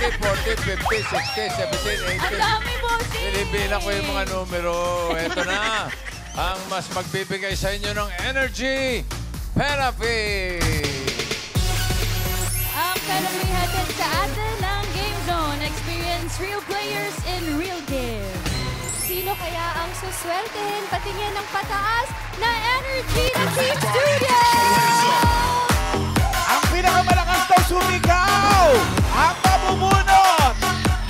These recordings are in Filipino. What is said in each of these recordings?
40, 50, 60, 70, 80. Ang dami, bossing! Pinipilan ko yung mga numero. Ito na. Ang mas magbibigay sa inyo ng energy. Therapy! Ang Therapy hatid sa atin ng Game Zone. Experience real players in real game. Sino kaya ang suswertehin patingin ng pataas na energy ng Team Studio? Ang pinakamalakas daw sumigaw! Ang mabubunot!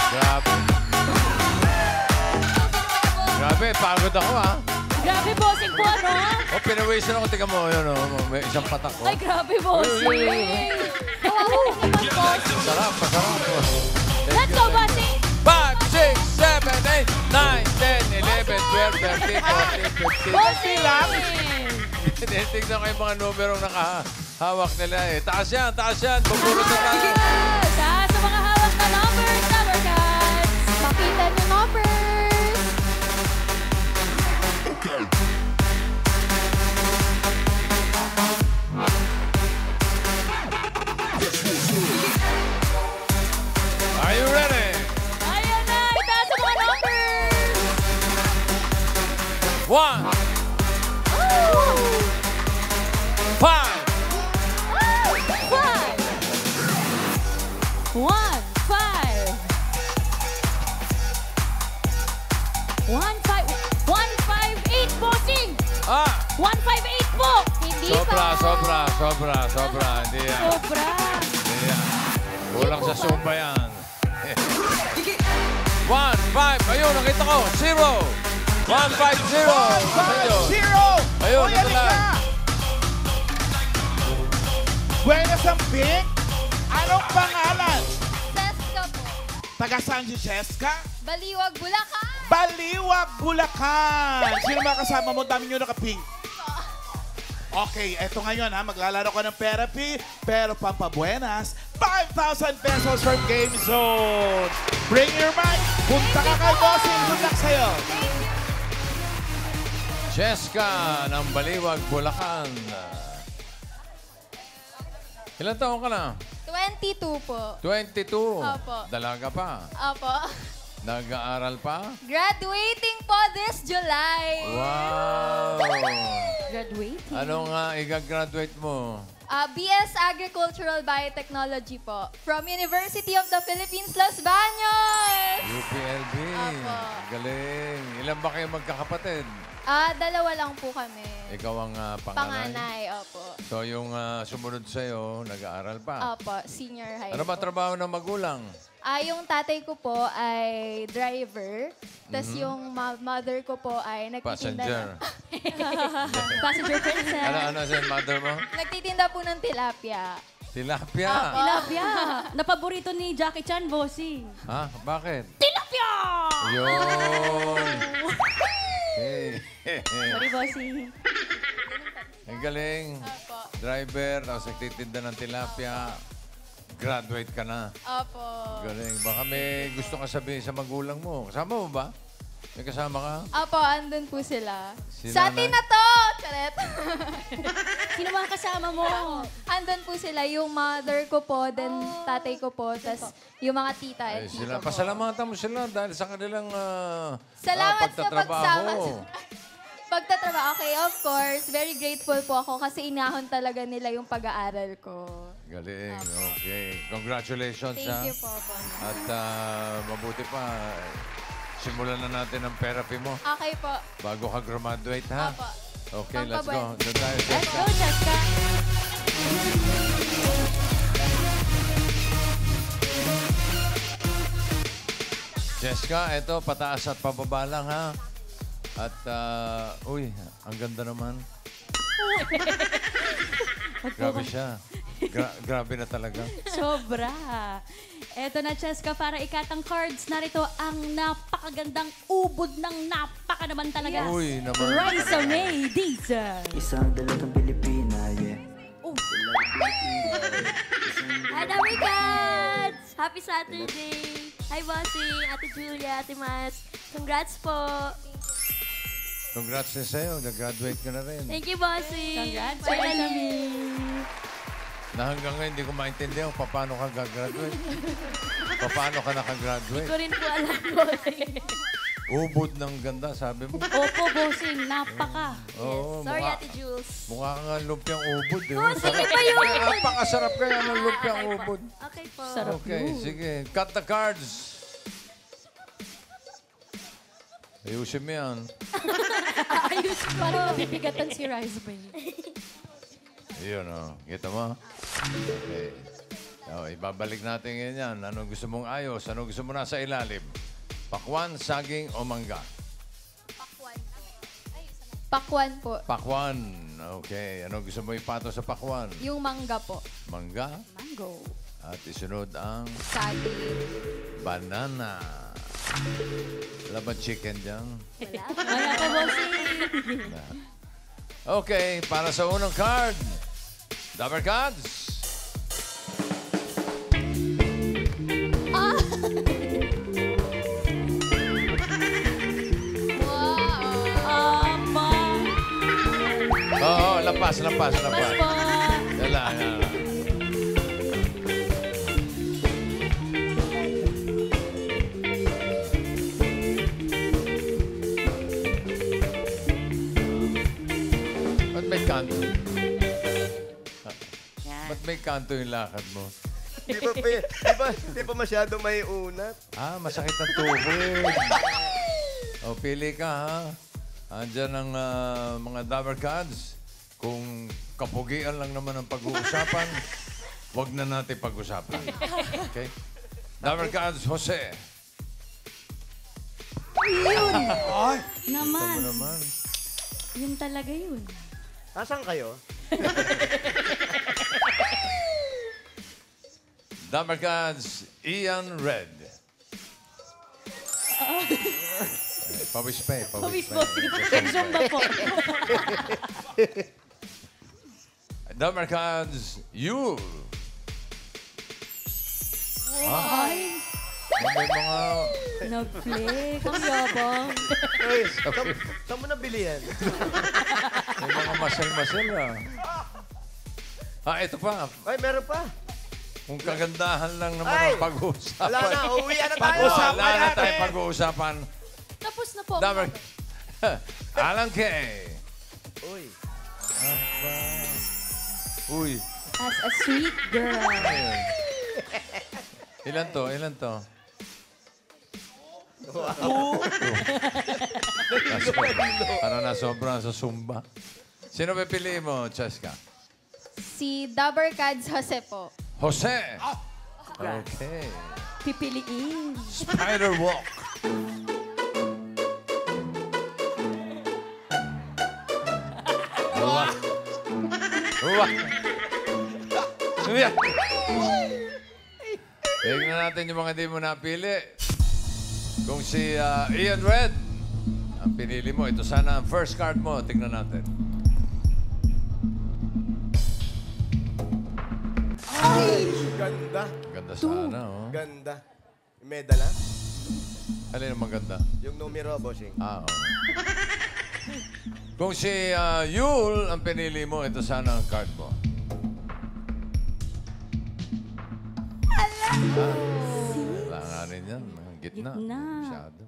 Grabe. Grabe, pagod ako ha. Grabe, bossing po, ano? O, pinawisan ako. Tika mo, yun o. May isang patak ko. Ay, grabe, bossing. Kawawa naman, bossing. Masarap, masarap. Let's go, bossing. 5, 6, 7, 8, 9, 10, 11, 12, 13, 14, 15. Bossing! Tinitignan ko yung mga numerong nakahawak nila eh. Taas yan, taas yan. Buburo na tayo. Taas sa mga hawak na numbers, number cards. Makita niyo numbers. Are you ready? Ayan na, itaas sa mga numbers. 1, 5, 1, 5. 158, bossing! ah! 158 po! Hindi Sobra, pa. sobra, sobra, sobra. Hindi yan. Sobra. Hindi yan. Kulang sa sumba yan. 1, 5. Ayun, nakita ko. 0. 1, 5, 0. Ayun, Uy, ito lang. halika! Buenas ang Pink. Anong pangalan? Seska po. Taga San Jessica? Baliwag, Bulacan. Baliwag, Bulacan. Sino mga kasama mo? Dami nyo naka-pink. Okay, eto ngayon ha. Maglalaro ko ng therapy, pero pampabuenas, 5,000 pesos from Game Zone. Bring your mic. Punta ka kay Bossing. Good luck sa'yo. Jessica ng Baliwag, Bulacan. Ilan taon ka na? 22 po. 22. Opo. Dalaga pa. Opo. Nag-aaral pa? Graduating po this July. Wow! Graduating. Anong i-graduate mo? BS Agricultural Biotechnology po. From University of the Philippines, Los Baños. UPLB. Opo. Galing. Ilan ba kayo magkakapatid? Dalawa lang po kami. Ikaw ang panganay? Panganay, opo. So yung sumunod sa'yo, nag-aaral pa? Opo, senior high Ano ba po. trabaho ng magulang? Yung tatay ko po ay driver. Tapos yung mother ko po ay nagtitinda Passenger. Passenger princess. Ano sa mother mo? Nagtitinda po ng tilapia. Tilapia. Tilapia. Napaborito ni Jackie Chan, bossing. Ha? Bakit? Tilapia! Yun. Hey. Sorry, bossing. Ang galing. Opo. Driver, tapos nagtitinda ng tilapia. Graduate ka na. Opo. Galing. Baka may gusto ka sabihin sa magulang mo. Kasama mo ba? May kasama ka? Opo, andun po sila. Si Sa nanay? atin na to! Charet. Sino mga kasama mo? Andun po sila, yung mother ko po, then tatay ko po, tas yung mga tita at Ay, tito sila. po. Pasalamatan mo sila dahil sa kanilang Salamat sa pagtatrabaho. pagsama. Pagtatrabaho, okay, of course. Very grateful po ako kasi inahon talaga nila yung pag-aaral ko. Galing. Okay. Congratulations, ha? Thank you po, Bon. At mabuti pa, simulan na natin ang therapy mo Okay po. bago ka graduate, ha? Opo. Okay, let's go. Pampabuen. Doon tayo, Let's Jessica. go, Jessica. Jessica, eto, pataas at pababa lang, ha? At, uy, ang ganda naman. Grabe siya. Grabe na talaga. Sobra. Eto na, Cheska, para ikatang cards. Narito ang napakagandang ubod ng napaka naman talaga. Uy, naman. Raisa May Dizon. Isang dalagang Pilipina, yeah. Hi, dami cards! Happy Saturday! Hi, Bossing, Ate Julia, Ate Mas. Congrats po! Congrats din sa'yo. Nag-graduate ka na rin. Thank you, Bossing! Congrats, Raisa May. Na hanggang ngayon hindi ko maintindihan kung paano ka gagraduate. Paano ka Hindi nakagraduate? ko rin po alam, bossing. Ubod ng ganda, sabi mo. Opo, bossing. Napaka. Oo, Sorry, mukha, Ate Jules. mukha ka nga lumpiang ubod. Eh. Oh, sige pa yun. Napakasarap kaya ng lumpiang ubod. Okay po. Sarap. Okay, sige. Cut the cards. Ayusin mo yan. Ayos. Parang mabibigatan si Rice Bay. Yun, oh. Kita mo? Okay. Ibabalik natin ngayon yan. Ano gusto mong ayos? Ano gusto mo nasa ilalim? Pakwan, saging, o mangga? Pakwan po. Pakwan. Okay. Ano gusto mo ipato sa pakwan? Yung mangga po. Mangga. Mango. At isunod ang Saging. banana. Wala ba chicken dyan? Wala pa, bossing. Okay, para sa unang card. Dabber cards. Ama. Oo, lapas. Pa. Yan lang. Ba't may kanto? Ba't may kanto yung lakad mo? Di pa masyado may unat. Ah, masakit ang tuhod. O, pili ka, ha? Andyan ang mga Dabber cards. Kung kapugian lang naman ang pag-uusapan, wag na natin pag-usapan. Okay? Dabber cards, Jose. Ay! Naman. Ano naman? Yun talaga yun. Asan kayo? Dabber cards, Ian Red. Pawis pa eh. Pawis, bossing. Nag-zumba po. Dabber cards, Yul. Ay, May mga... nag-flex. Ang yabang. Ay, saan mo nabili yan? May mga masal-masal, ah. Ah, ito pa. Ay, meron pa. Kung kagandahan lang naman Ay! ang pag-uusapan. Wala na, uwian na tayo. Pag-usapan Wala na natin. tayo pag-uusapan. Tapos na po. Dabber... Alan K. Uy. Uy. As a sweet girl. Ayun. Ilan to? Ano na sobra sa Zumba? Sino pipiliin mo, Cheska? Si Dabber Cards Jose po. Jose! Okay. Pipiliin. Spider Walk. Uwa. Uwa. Tingnan natin yung mga di mo napili. Kung si Ian Red ang pinili mo, ito sana ang first card mo. Tingnan natin. Ganda. Ganda sana, oh. Ganda. May medala? Alin ang maganda? Yung numero, bossing. Ah, oo. Kung si Yul ang pinili mo, ito sana ang card mo. Wala nga rin yan. Gitna. Gitna. Masyado.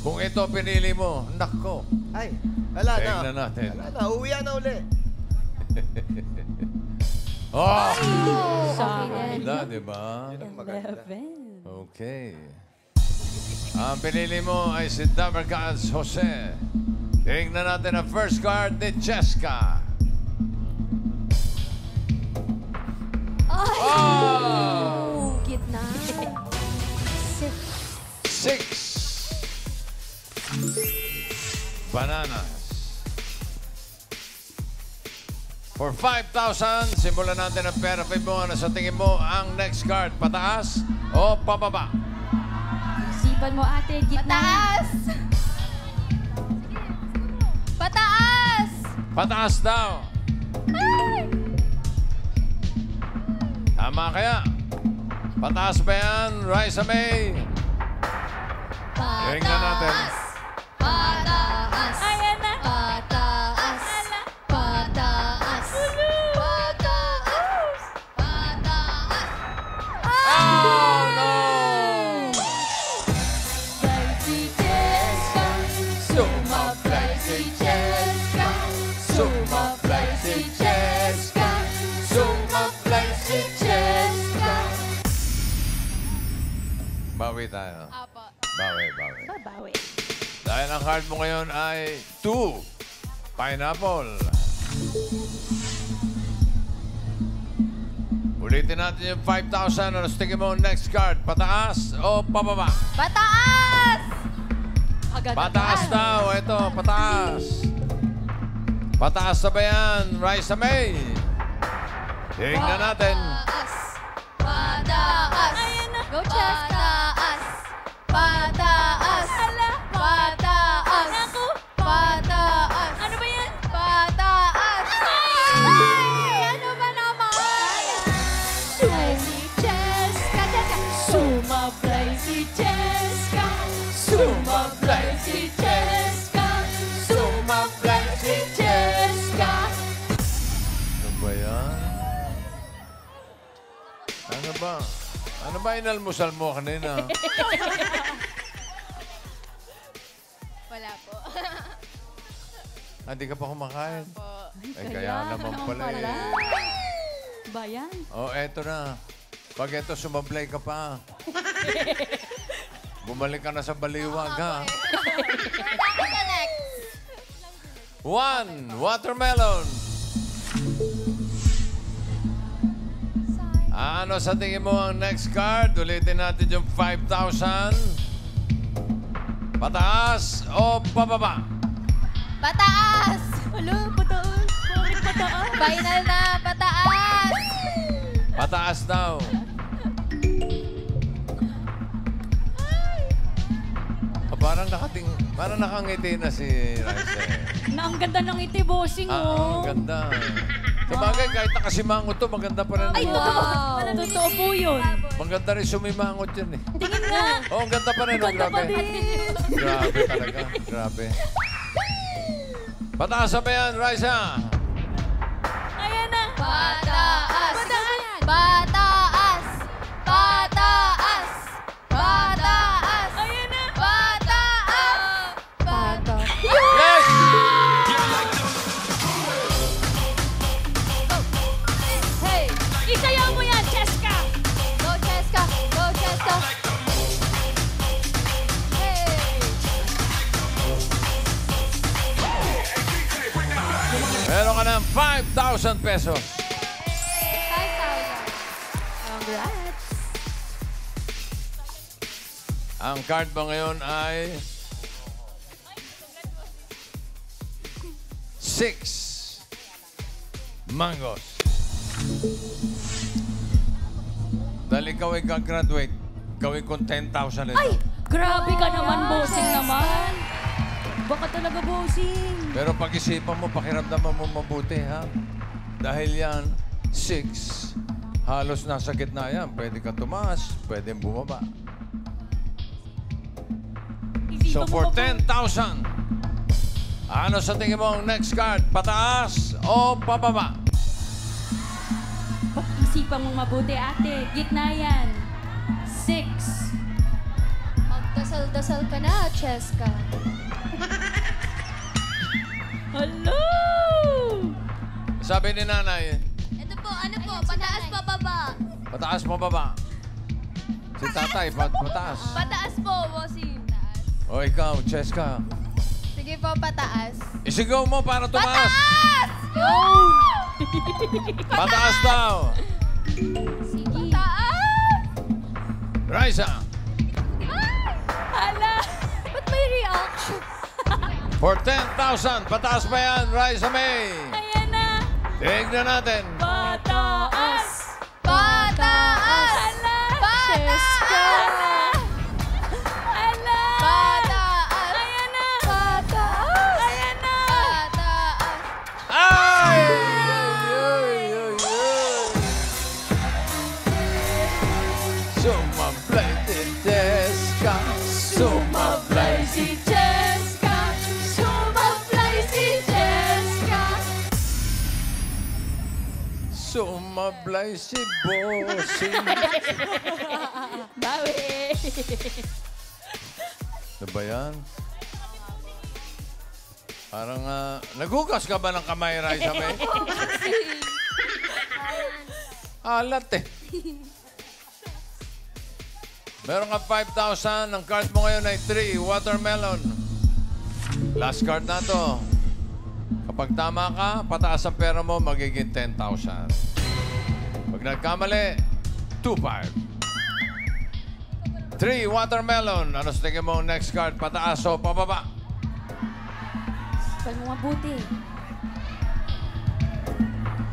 Kung ito pinili mo, nako. Ay, wala na. Tingnan natin. Wala na, uwi na uli. Oh! Sayang. Ganda, di ba? Maganda. 11. Okay. Ang pinili mo ay si Dabber Cards Jose. Tingnan natin ang first card ni Cheska. Oh! Gitna. 6 bananas. For 5,000, simulan natin ang pera mo. Ano sa tingin mo ang next card? Pataas o pababa? Isipan mo, ate. Gitna. Pataas! Pataas! Pataas daw. Tama kaya? Pataas ba yan, Raisa May? Tingnan natin. Pataas! Ayan na. Pataas! Pataas! Pataas! Sumablay si Cheska. Sumablay si Cheska. Bawi tayo. Apo. Bawi. Babawi. Dahil ang card mo ngayon ay 2. Pineapple. Ulitin natin yung 5,000. Ano tingin mo next card? Pataas o pababa? Pataas! Agad Pataas daw. Ito, pataas. Pataas na ba yan? Raisa May. Tingnan natin. Pataas! Go, Cheska! Pataas! Pataas! Pataas! Ano ba yan? Pataas! Ay! Ano ba naman? Si Cheska! Sumablay si Cheska. Sumablay si Cheska. Sumablay si Cheska. Ano ba yan? Ano ba? Ano ba inalmusal mo kanina? Wala po. Hindi ka pa kumakain? Eh, kaya Kaya naman pala eh. Bayan. Oh, eto na. Pag eto, sumablay ka pa. Bumalik ka na sa baliwag, ha? 1, watermelon. Ano sa tingin mo ang next card? Ulitin natin yung 5,000. Pataas o pababa? Pataas! Alo, pataas. Bakit pataas? Final na! Pataas! Pataas daw. Parang nakangiti na si Raisa. Na ang ganda ng iti, bossing, Ang ganda. Sabagay, kahit nakasimangot to, maganda pa rin. Ay, oh. totoo. Totoo po yun. Maganda rin sumimangot yan eh. Tingin nga. Oh, ang ganda pa rin. Oh, Ganda pa grabe. din. Grabe talaga. Grabe. Pataas na ba yan, Raisa? Ayan na. Pataas! Pataas! Pataas! Pataas! Ayan na. Pataas! Pataas! Yes! Hey! Isayaw mo yan, Cheska. Go, Cheska! Go, Cheska! Hey! Meron ka ng 5,000 pesos. 5,000. Congrats. Ang card mo ngayon ay 6 mangoes. Dahil ikaw ay gagraduate, gawin kong 10,000 ito. Ay, grabe ka naman, bossing naman. Baka talaga, bossing. Pero pag-isipan mo, pakiramdaman mo mabuti, ha? Dahil yan, 6. Halos nasa gitna yan. Pwede ka tumaas, pwede bumaba. So Isipan mo for pa po. 10,000, ano sa tingin mo ang next card? Pataas o pababa? Isipan mong mabuti, ate. Gitna yan. 6. Magdasal-dasal ka na, Cheska. Hello! Sabi ni nanay, Ito po, ano po? Pataas pa baba. pataas mo baba. Si tatay, pataas. Pataas po, bossing. O ikaw, Cheska. Sige po, pataas. Isigaw mo para tumaas. Yun! Pataas daw. Sige. Pataas! Raisa, Hala! Ba't may reaction? for 10,000, pataas ba yan, Raisa May? Ayan na! Tignan natin. Pataas! Pataas! Hala! Cheska! Hala! Pataas! Ayan na! Pataas! Ayan na! Pataas! Ay! Ay, ay, ay. Sumablay si Cheska. Sumablay si Cheska! Sumablay si Cheska! Sumablay si Bossing. Bawi! Ano ba yan? Parang nagugas ka ba ng kamay, Raisa May? Alat eh. Meron ka 5,000. Ang card mo ngayon ay 3, watermelon. Last card na to. Kapag tama ka, pataas ang pera mo, magiging 10,000. Pag nagkamali, 2,500. 3, watermelon. Ano sa tingin mo next card? Pataas o pababa? Pag mo mabuti.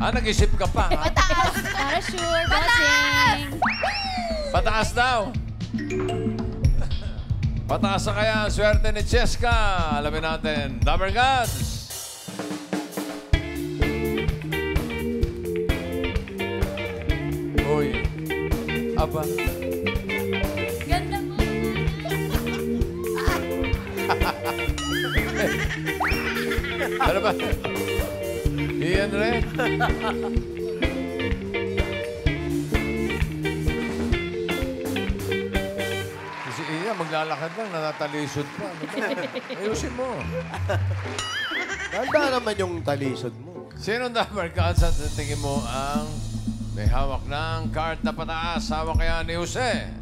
Nag-isip ka pa, ha? Mataas! Para sure, bossing! Pataas daw. Pataas na kaya ang swerte ni Cheska. Alamin natin. Dabber Gods. Uy. Aba. Ganda mo. Ano ba? Iyan rin. Si Ian, maglalakad lang, natatalisod pa. Ano ba? Ayusin mo. Ganda naman yung talisod mo. Sino Dabber Gods at tingin mo ang may hawak ng card na pataas? Hawak kaya ni Jose?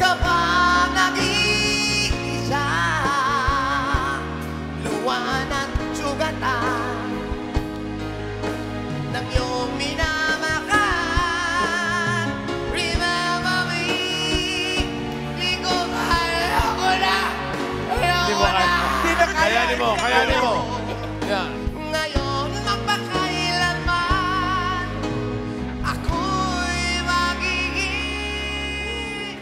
Kapag nag-iisa, luwan at sugatan ng iyong minamakan. Remember me, di ko kaya ko na, Hindi mo kaya. Kayanin mo, kayanin mo. Yan. ngayon magpakailanman, ako'y magiging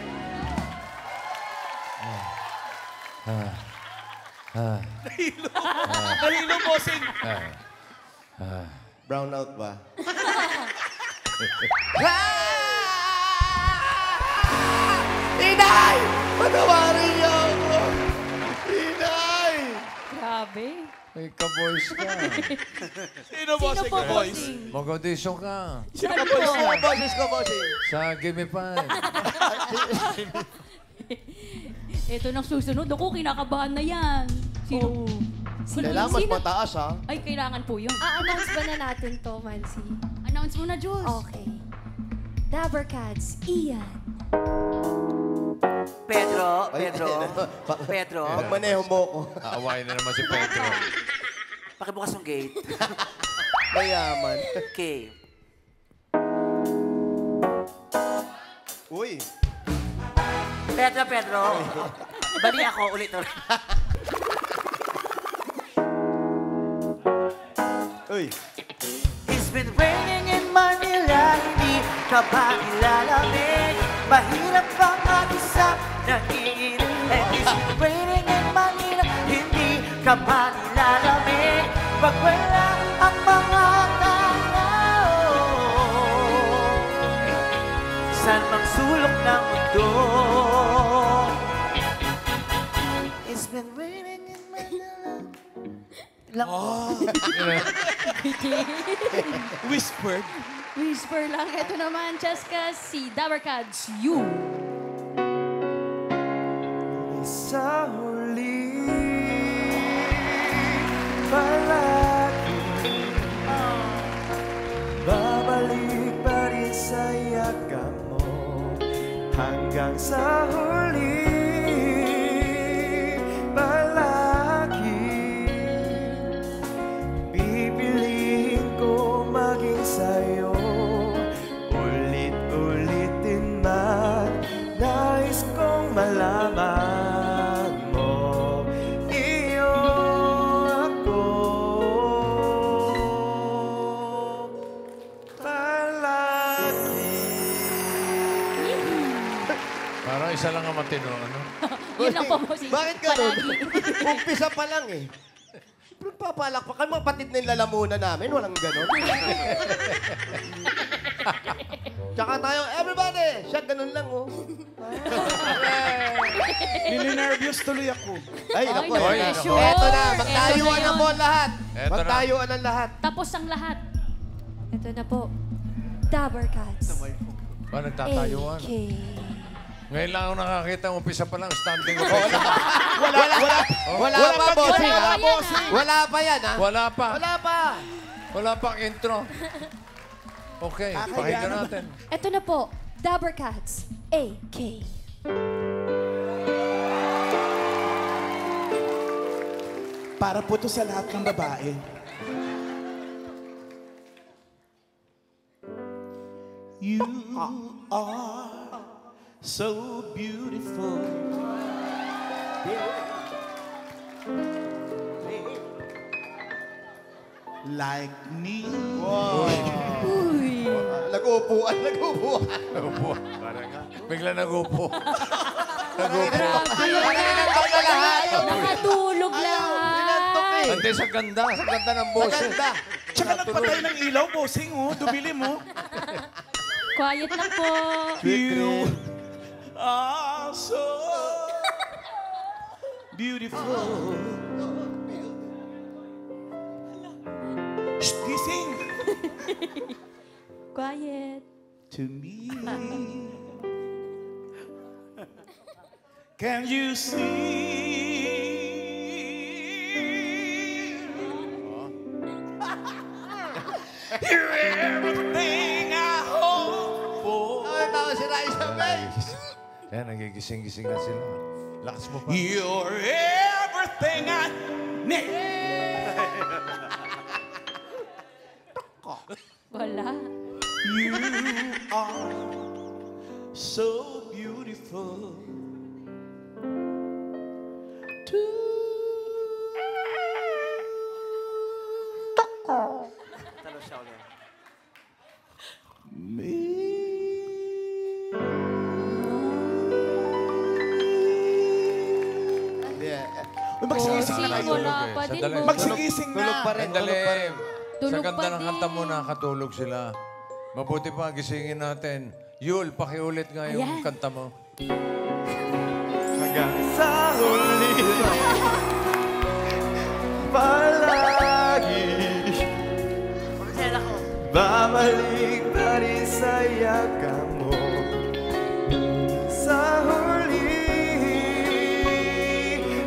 Nahilo, bossing. Brown out ba? Inay! Patawarin niyo ako! Inay! Grabe. May ka-voice ka. Sino, bossing? po, Boys. bossing? Mag-audition ka. Sino ka, boys? Boses ko, bossing. Sa Gimme 5. Ito nang susunod. Ako, kinakabahan na yan. Sino? Kailangan mas mataas, ha? Ay, kailangan po yun. A-announce ba na natin to, Mansi? Announce mo na, Jules. Okay. Dabber Cats, Ian. Pedro, Pagmaneho mo ko. Aawain na naman si Pedro. pakibukas ng gate. Mayaman. Okay. Uy. Pedro. Bali ako ulit. Uy. It's been raining in Manila, hindi ka ba nilalamig? Mahirap bang mag-isa, nag-iinit? And it's been raining in Manila, hindi ka ba nilalamig? Pag wala ang mga tao, saan mang sulok ng mundo? It's been raining in Manila. Whispered. Whisper lang. Ito naman, Cheska, si Dabber Cats, you. Sa huli, palagi babalik pa rin sa yakap mo hanggang sa huli, palagi pipiliin ko maging sa'yo ulit-ulitin man nais kong malaman mo. Umpisa lang ang matino, ano? Yun ang pomosi. Bakit ganun? Umpisa pa lang eh. Pero papalakpakan, mga patid na yung lalamunan namin, walang ganun. Tsaka tayo, everybody! Siya, ganun lang, oh. Nininervyos tuloy ako. Ay, naku. Ay, ayan na. sure. Eto na, Eto magtayuan na na yun. po lahat. Eto na. Magtayuan ang lahat. Tapos ang lahat. Ito na po. Dabber Cats. Ba, nagtatayuan. AK. Ngayon lang ako nakakita, umpisa pa lang, standing ovation. Wala pa, bossing, ha? Wala pa yan, ha? Wala pa. Wala pa. Wala pang intro. Okay, pakinggan natin. Ito na po. Dabber Cats. AK. Para po to sa lahat ng babae. You are so beautiful. Like me. Nag-uupuan. Nagupo. Parang nga. Bigla nagupo. Nagupo. Nakatulog lahat. Hindi, sa ganda. Sa ganda ng boses. Maganda. Tsaka nagpatay ng ilaw, bossing, oh. Dumili mo. Quiet lang po. You are so beautiful. Shh, gising. Quiet. To me. Can you see? You're everything I hope for. Tawa si Raisa May. Ayan, nagigising-gising na sila. Lakas mo pa. You're everything I need. Wala. You are so beautiful. Magsigising na kayo. Wala pa din. Sandali. Bo. Magsigising na. Tulog pa rin. Sandali. Sa Tulog ganda pa ng din. kanta mo, nakatulog sila. Mabuti pa, gisingin natin. Yul, pakiulit nga yung Ayan. kanta mo. Hanggang sa huli. Palagi. Babalik pa rin sa yaga mo. Sa huli.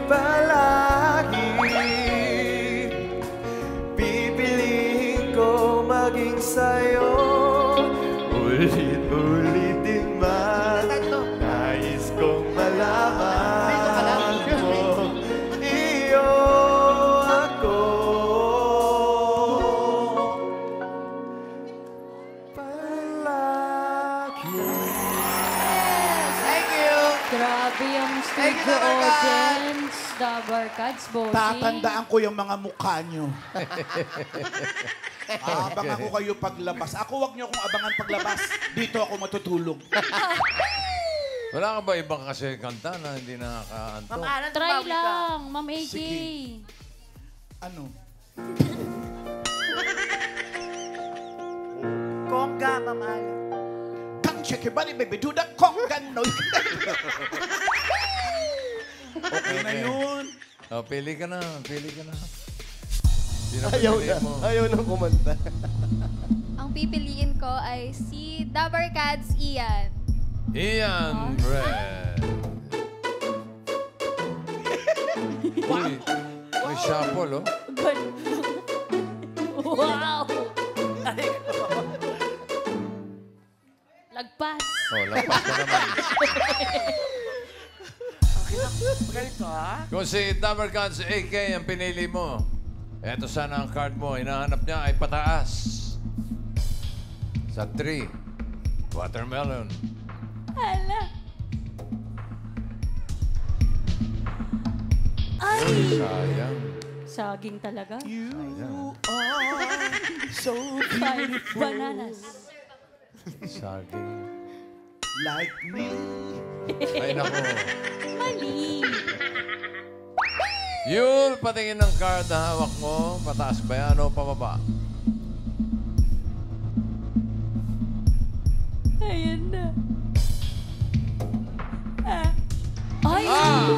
Palagi. Pipiliin ko maging sa'yo. Ulit-ulitin man. Nais kong malaman mo. Iyo ako. Palagi. Thank you. Grabe yung Thank you, studio Dabber Cats. audience. Dabber Cats, bossing. Tatandaan ko yung mga mukha nyo. Abangan ko kayo paglabas. Ako, wag nyo akong abangan paglabas. Dito ako matutulog. Wala ka ba ibang kasi kanta na hindi nakakaanto? Try lang, Ma'am AJ. Sige. Ano? Kongga, mamala. Kang check ba ni baby? Do the congan no? Okay na yun. Oh, pili ka na. Pili ka na. Sino Ayaw pili na. mo? Ayaw na kumanta. Ang pipiliin ko ay si Dabber Cats Ian. Ian Red. Uy, may shuffle, oh. Wow! Lagpas. Oh, lampas ka naman. Ganito, ha? Kung si Dabber Cats AK ang pinili mo, eto sana ang card mo. Hinahanap niya ay pataas. Sa 3, watermelon. Hala. Uy, sayang. Saging talaga. You are so Five beautiful. bananas. Saging. like me. Ay, naku. Mali. Yul, patingin ng card na hawak mo. Pataas ba yan o pababa? Ayan na. Ay, Ah!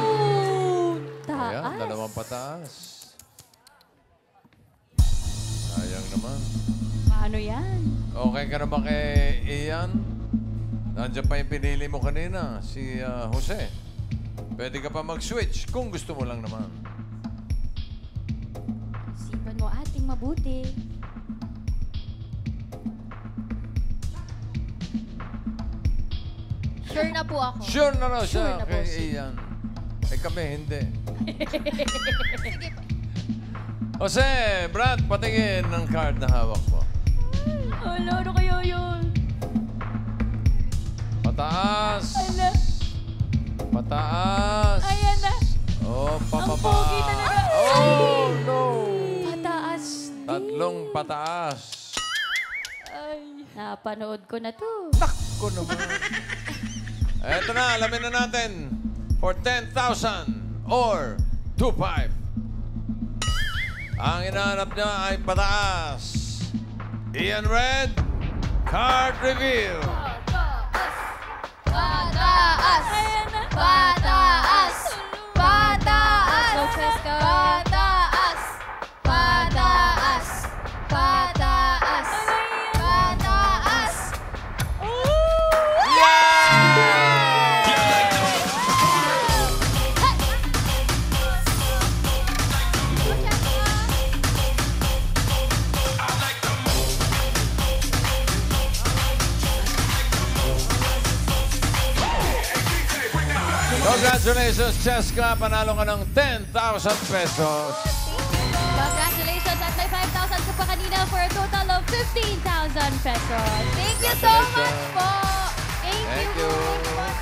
taas. Ayan, dalawang pataas. Sayang naman. Paano yan? Okay ka na ba kay Ian? Nandiyan pa yung pinili mo kanina, si Jose. Pwede ka pa mag-switch kung gusto mo lang naman. Isipan mo ating mabuti. Sure na po ako. Sure na raw siya Sure na, kay bossing. Ian. Eh kami, hindi. Jose, Brad, patingin ng card na hawak mo. Ano kaya yun? Pataas. Ala. Pataas. Ayan na. Oh, Ang papaba. pogi talaga. Oh, no. Pataas. Tatlong pataas. Ay. Napanood ko na to. Ko naman. Eto na, alamin na natin. For 10,000 or 2,500. Ang inaanap niya ay pataas. Ian Red, card reveal. Pataas! Pataas! Pataas! Go, Cheska. Pataas! Pataas! Pataas! Pataas! Congratulations, Cheska. Panalo ka ng 10,000 pesos. Congratulations at may 5,000 ka pa kanina for a total of 15,000 pesos. Thank you so much po! Thank Thank you! you.